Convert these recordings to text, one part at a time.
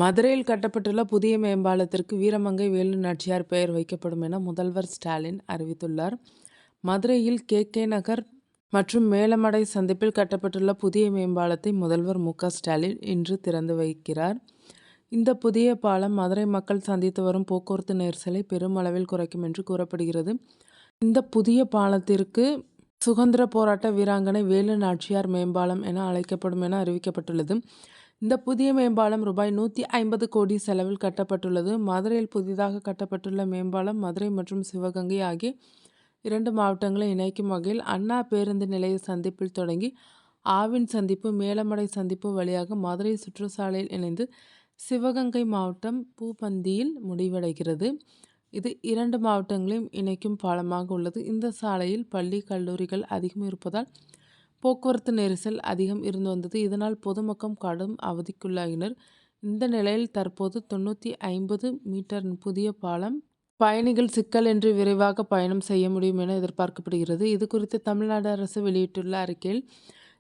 மதுரையில் கட்டப்பட்டுள்ள புதிய மேம்பாலத்திற்கு வீரமங்கை வேலு நாச்சியார் பெயர் வைக்கப்படும் என முதல்வர் ஸ்டாலின் அறிவித்துள்ளார். மதுரையில் கே. நகர் மற்றும் மேலமடை சந்திப்பில் கட்டப்பட்டுள்ள புதிய மேம்பாலத்தை முதல்வர் மு.க.ஸ்டாலின் இன்று திறந்து வைக்கிறார். இந்த புதிய பாலம் மதுரை மக்கள் சந்தித்து வரும் போக்குவரத்து நெரிசலை பெருமளவில் குறைக்கும் என்று கூறப்படுகிறது. இந்த புதிய பாலத்திற்கு சுதந்திர போராட்ட வீராங்கனை வேலு நாச்சியார் மேம்பாலம் என அழைக்கப்படும் என அறிவிக்கப்பட்டுள்ளது. இந்த புதிய மேம்பாலம் ரூபாய் 150 கோடி செலவில் கட்டப்பட்டுள்ளது. மதுரையில் புதிதாக கட்டப்பட்டுள்ள மேம்பாலம் மதுரை மற்றும் சிவகங்கை ஆகிய 2 மாவட்டங்களை இணைக்கும் வகையில் அண்ணா பேருந்து நிலைய சந்திப்பில் தொடங்கி ஆவின் சந்திப்பு, மேலமடை சந்திப்பு வழியாக மதுரை சுற்றுச்சாலையில் இணைந்து சிவகங்கை மாவட்டம் பூப்பந்தியில் முடிவடைகிறது. இது 2 மாவட்டங்களையும் இணைக்கும் பாலமாக உள்ளது. இந்த சாலையில் பள்ளி, கல்லூரிகள் அதிகம் இருப்பதால் போக்குவரத்து நெரிசல் அதிகம் இருந்து வந்தது. இதனால் பொதுமக்கள் கடும் அவதிக்குள்ளாகினர். இந்த நிலையில் தற்போது 950 மீட்டர் புதிய பாலம் பயணிகள் சிக்கலின்றி விரைவாக பயணம் செய்ய முடியும் என எதிர்பார்க்கப்படுகிறது. இது குறித்து தமிழ்நாடு அரசு வெளியிட்டுள்ள அறிக்கையில்,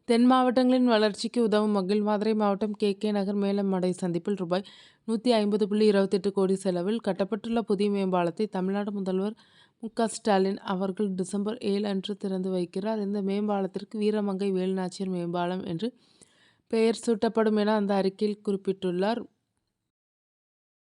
தென் மாவட்டங்களின் வளர்ச்சிக்கு உதவும் வகையில் மதுரை மாவட்டம் கே. நகர் மேலமடை சந்திப்பில் ரூபாய் 150.28 கோடி செலவில் கட்டப்பட்டுள்ள புதிய மேம்பாலத்தை தமிழ்நாடு முதல்வர் மு.க.ஸ்டாலின் அவர்கள் டிசம்பர் 7 அன்று திறந்து வைக்கிறார். இந்த மேம்பாலத்திற்கு வீரமங்கை வேலு நாச்சியார் மேம்பாலம் என்று பெயர் சூட்டப்படும் என அந்த அறிக்கையில் குறிப்பிட்டுள்ளார்.